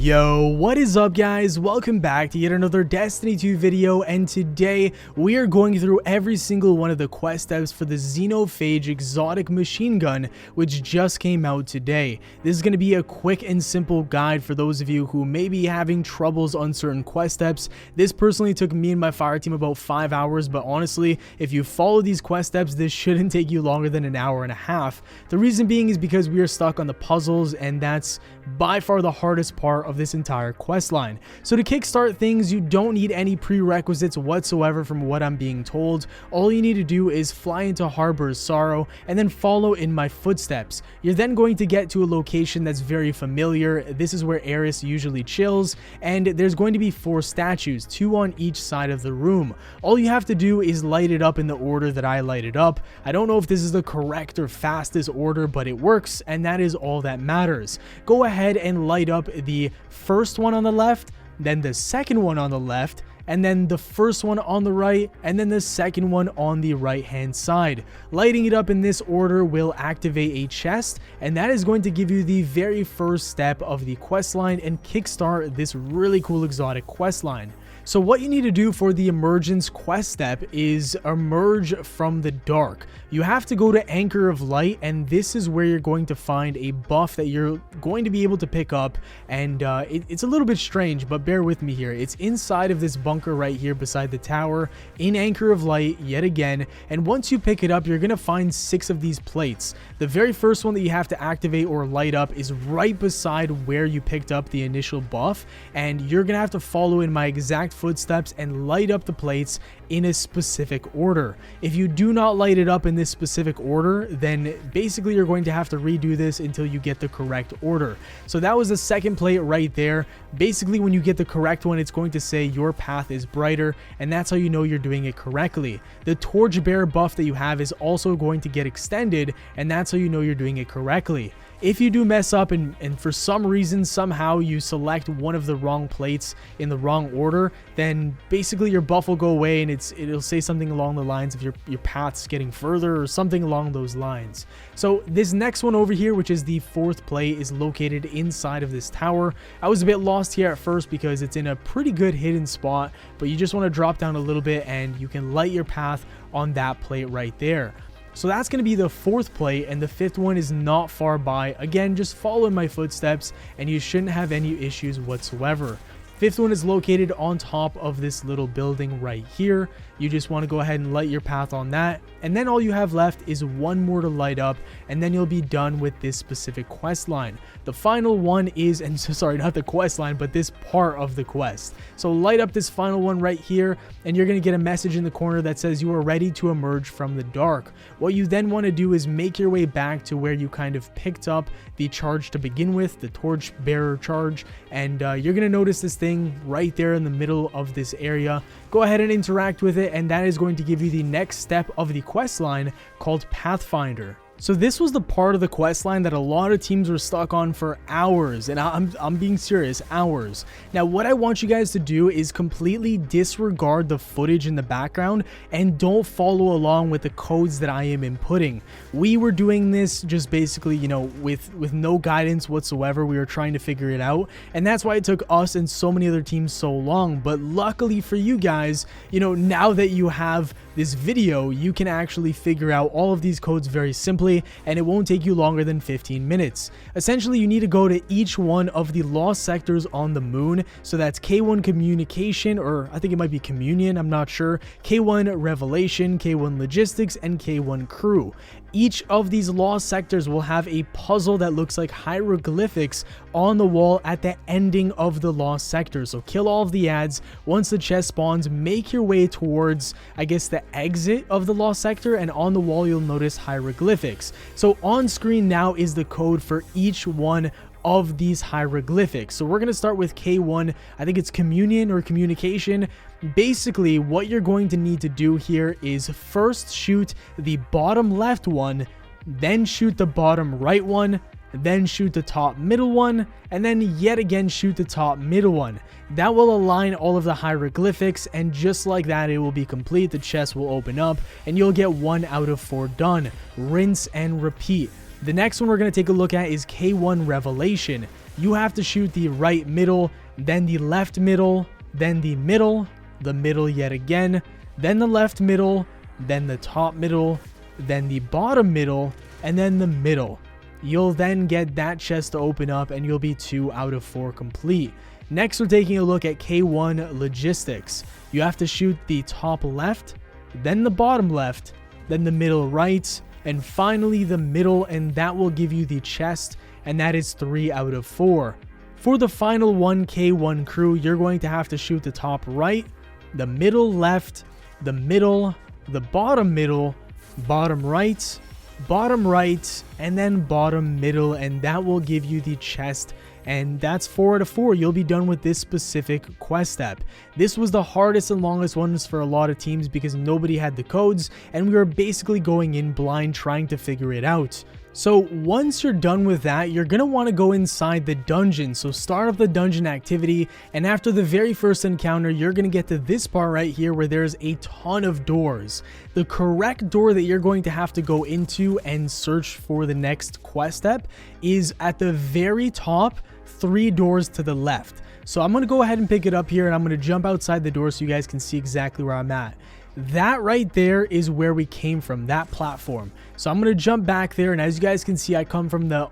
Yo, what is up guys? Welcome back to yet another Destiny 2 video, and today we are going through every single one of the quest steps for the Xenophage exotic machine gun, which just came out today. This is going to be a quick and simple guide for those of you who may be having troubles on certain quest steps. This personally took me and my fire team about 5 hours, but honestly, if you follow these quest steps, this shouldn't take you longer than an hour and a half. The reason being is because we are stuck on the puzzles, and that's by far the hardest part of this entire quest line. So to kickstart things, you don't need any prerequisites whatsoever from what I'm being told. All you need to do is fly into Harbor's Sorrow and then follow in my footsteps. You're then going to get to a location that's very familiar. This is where Eris usually chills, and there's going to be 4 statues, 2 on each side of the room. All you have to do is light it up in the order that I light it up. I don't know if this is the correct or fastest order, but it works, and that is all that matters. Go ahead and light up the first one on the left, then the second one on the left, and then the first one on the right, and then the second one on the right hand side. Lighting it up in this order will activate a chest, and that is going to give you the very first step of the quest line and kickstart this really cool exotic quest line. So what you need to do for the emergence quest step is emerge from the dark. You have to go to Anchor of Light, and this is where you're going to find a buff that you're going to be able to pick up, and it's a little bit strange, but bear with me here. It's inside of this bunker right here beside the tower in Anchor of Light yet again, and once you pick it up, you're going to find 6 of these plates. The very first one that you have to activate or light up is right beside where you picked up the initial buff, and you're going to have to follow in my exact footsteps and light up the plates in a specific order. If you do not light it up in this specific order, then basically you're going to have to redo this until you get the correct order. So that was the second plate right there. Basically, when you get the correct one, it's going to say your path is brighter, and that's how you know you're doing it correctly. The torchbearer buff that you have is also going to get extended, and that's how you know you're doing it correctly. If you do mess up and for some reason somehow you select one of the wrong plates in the wrong order, then basically your buff will go away, and it'll say something along the lines of your path's getting further or something along those lines. So this next one over here, which is the 4th plate, is located inside of this tower. I was a bit lost here at first because it's in a pretty good hidden spot, but you just want to drop down a little bit and you can light your path on that plate right there. So that's going to be the 4th plate, and the 5th one is not far by. Again, just follow in my footsteps and you shouldn't have any issues whatsoever. 5th one is located on top of this little building right here. You just want to go ahead and light your path on that, and then all you have left is 1 more to light up, and then you'll be done with this specific quest line. The final one is, and so sorry, not the quest line, but this part of the quest. So light up this final one right here, and you're going to get a message in the corner that says you are ready to emerge from the dark. What you then want to do is make your way back to where you kind of picked up the charge to begin with, the torchbearer charge, and you're going to notice this thing right there in the middle of this area. Go ahead and interact with it, and that is going to give you the next step of the quest line called Pathfinder. So this was the part of the quest line that a lot of teams were stuck on for hours, and I'm being serious, hours. Now what I want you guys to do is completely disregard the footage in the background and don't follow along with the codes that I am inputting. We were doing this just basically, you know, with no guidance whatsoever. We were trying to figure it out, and that's why it took us and so many other teams so long. But luckily for you guys, you know, now that you have this video, you can actually figure out all of these codes very simply, and it won't take you longer than 15 minutes. Essentially, you need to go to each one of the lost sectors on the moon. So that's K1 Communication, or I think it might be Communion, I'm not sure, K1 Revelation, K1 Logistics, and K1 Crew. Each of these lost sectors will have a puzzle that looks like hieroglyphics on the wall at the ending of the lost sector. So kill all of the ads. Once the chest spawns, make your way towards, I guess, the exit of the lost sector, and on the wall you'll notice hieroglyphics. So on screen now is the code for each one of these hieroglyphics. So we're going to start with K1. I think it's Communion or Communication. Basically, what you're going to need to do here is first shoot the bottom left one, then shoot the bottom right one, then shoot the top middle one, and then yet again shoot the top middle one. That will align all of the hieroglyphics, and just like that it will be complete. The chest will open up and you'll get 1 out of 4 done. Rinse and repeat. The next one we're going to take a look at is K1 Revelation. You have to shoot the right middle, then the left middle, then the middle yet again, then the left middle, then the top middle, then the bottom middle, and then the middle. You'll then get that chest to open up and you'll be 2 out of 4 complete. Next, we're taking a look at K1 Logistics. You have to shoot the top left, then the bottom left, then the middle right, and finally the middle, and that will give you the chest, and that is 3 out of 4. For the final one, K1 Crew, you're going to have to shoot the top right, the middle left, the middle, the bottom middle, bottom right, and then bottom middle, and that will give you the chest. And that's 4 out of 4. You'll be done with this specific quest step. This was the hardest and longest ones for a lot of teams because nobody had the codes and we were basically going in blind trying to figure it out. So once you're done with that, you're going to want to go inside the dungeon. So start up the dungeon activity, and after the very first encounter, you're going to get to this part right here where there's a ton of doors. The correct door that you're going to have to go into and search for the next quest step is at the very top, 3 doors to the left. So I'm going to go ahead and pick it up here, and I'm going to jump outside the door so you guys can see exactly where I'm at. That right there is where we came from, that platform. So I'm going to jump back there, and as you guys can see, I come from the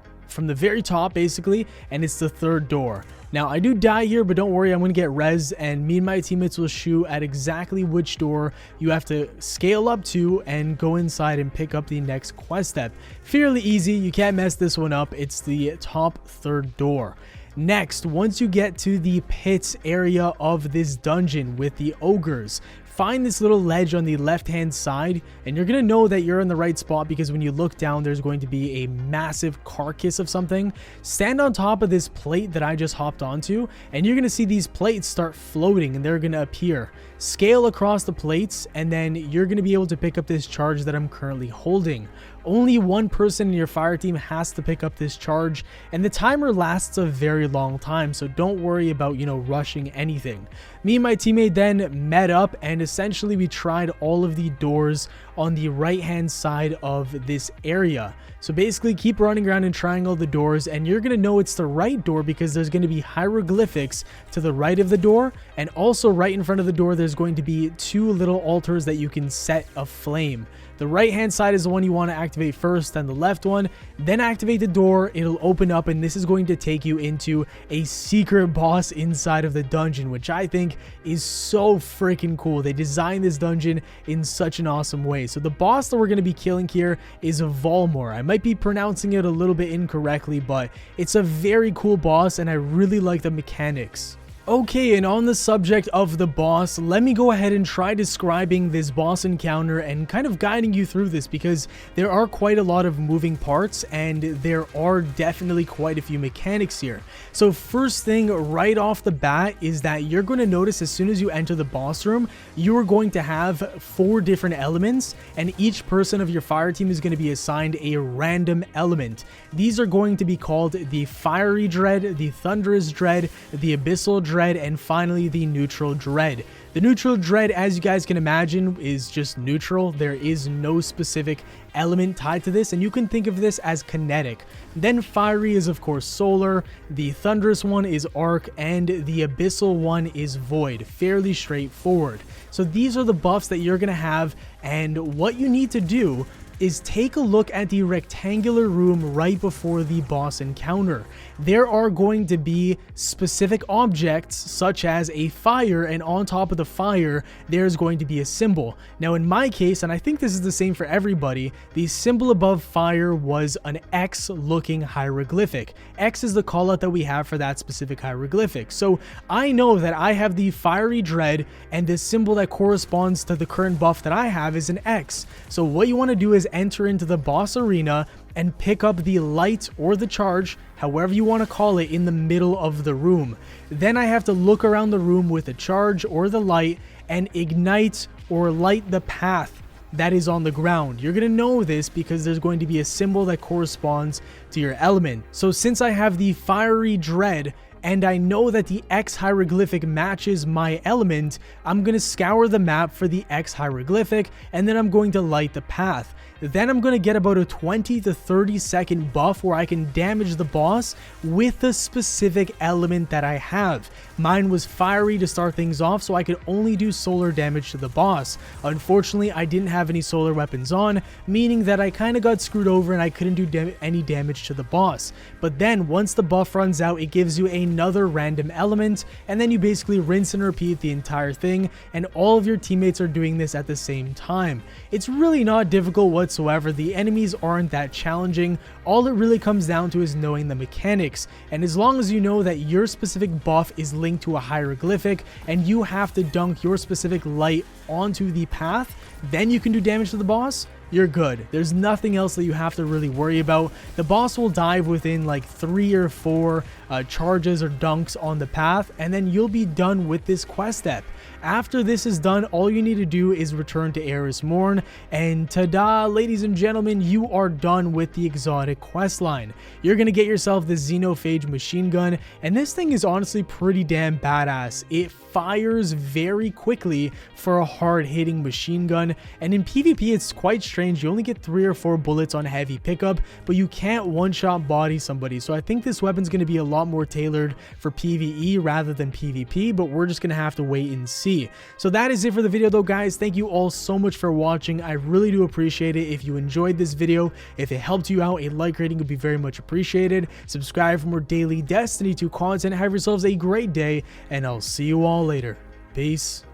very top basically, and it's the 3rd door. Now I do die here, but don't worry, I'm going to get res, and me and my teammates will shoot at exactly which door you have to scale up to and go inside and pick up the next quest step. Fairly easy, you can't mess this one up. It's the top 3rd door. Next, once you get to the pits area of this dungeon with the ogres, find this little ledge on the left hand side, and you're going to know that you're in the right spot because when you look down, there's going to be a massive carcass of something. Stand on top of this plate that I just hopped onto, and you're going to see these plates start floating and they're going to appear. Scale across the plates, and then you're going to be able to pick up this charge that I'm currently holding. Only one person in your fire team has to pick up this charge, and the timer lasts a very long time, so don't worry about, rushing anything. Me and my teammate then met up, and essentially we tried all of the doors on the right hand side of this area. So basically keep running around and trying all the doors, and you're going to know it's the right door because there's going to be hieroglyphics to the right of the door, and also right in front of the door there's going to be 2 little altars that you can set aflame. The right hand side is the one you want to activate first, then the left one, then activate the door. It'll open up, and this is going to take you into a secret boss inside of the dungeon, which I think is so freaking cool. They designed this dungeon in such an awesome way. So the boss that we're going to be killing here is a Volmor. I might be pronouncing it a little bit incorrectly, but it's a very cool boss and I really like the mechanics. Okay, and on the subject of the boss, let me go ahead and try describing this boss encounter and kind of guiding you through this because there are quite a lot of moving parts and there are definitely quite a few mechanics here. So first thing right off the bat is that you're going to notice as soon as you enter the boss room, you are going to have 4 different elements, and each person of your fire team is going to be assigned a random element. These are going to be called the Fiery Dread, the Thunderous Dread, the Abyssal Dread, and finally the Neutral Dread. The Neutral Dread, as you guys can imagine, is just neutral. There is no specific element tied to this, and you can think of this as kinetic. Then Fiery is of course solar, the Thunderous one is arc, and the Abyssal one is void. Fairly straightforward. So these are the buffs that you're going to have, and what you need to do is take a look at the rectangular room right before the boss encounter. There are going to be specific objects such as a fire, and on top of the fire there's going to be a symbol. Now in my case, and I think this is the same for everybody, the symbol above fire was an X looking hieroglyphic. X is the callout that we have for that specific hieroglyphic. So I know that I have the Fiery Dread, and the symbol that corresponds to the current buff that I have is an X. So what you want to do is enter into the boss arena and pick up the light or the charge, however you want to call it, in the middle of the room. Then I have to look around the room with the charge or the light and ignite or light the path that is on the ground. You're going to know this because there's going to be a symbol that corresponds to your element. So since I have the Fiery Dread, and I know that the X hieroglyphic matches my element, I'm going to scour the map for the X hieroglyphic, and then I'm going to light the path. Then I'm going to get about a 20 to 30 second buff where I can damage the boss with the specific element that I have. Mine was fiery to start things off, so I could only do solar damage to the boss. Unfortunately, I didn't have any solar weapons on, meaning that I kind of got screwed over and I couldn't do any damage to the boss. But then once the buff runs out, it gives you another random element, and then you basically rinse and repeat the entire thing, and all of your teammates are doing this at the same time. It's really not difficult whatsoever. The enemies aren't that challenging. All it really comes down to is knowing the mechanics, and as long as you know that your specific buff is linked to a hieroglyphic and you have to dunk your specific light onto the path, then you can do damage to the boss. You're good. There's nothing else that you have to really worry about. The boss will dive within like 3 or 4 charges or dunks on the path, and then you'll be done with this quest step. After this is done, all you need to do is return to Eris Morn, and ta-da, ladies and gentlemen, you are done with the exotic quest line. You're gonna get yourself the Xenophage machine gun, and this thing is honestly pretty damn badass. It fires very quickly for a hard-hitting machine gun, and in PvP it's quite strange. You only get 3 or 4 bullets on heavy pickup, but you can't one-shot body somebody. So I think this weapon's gonna be a lot more tailored for PvE rather than PvP, but we're just gonna have to wait and see. So that is it for the video though, guys. Thank you all so much for watching. I really do appreciate it. If you enjoyed this video, if it helped you out, a like rating would be very much appreciated. Subscribe for more daily Destiny 2 content. Have yourselves a great day, and I'll see you all later. Peace.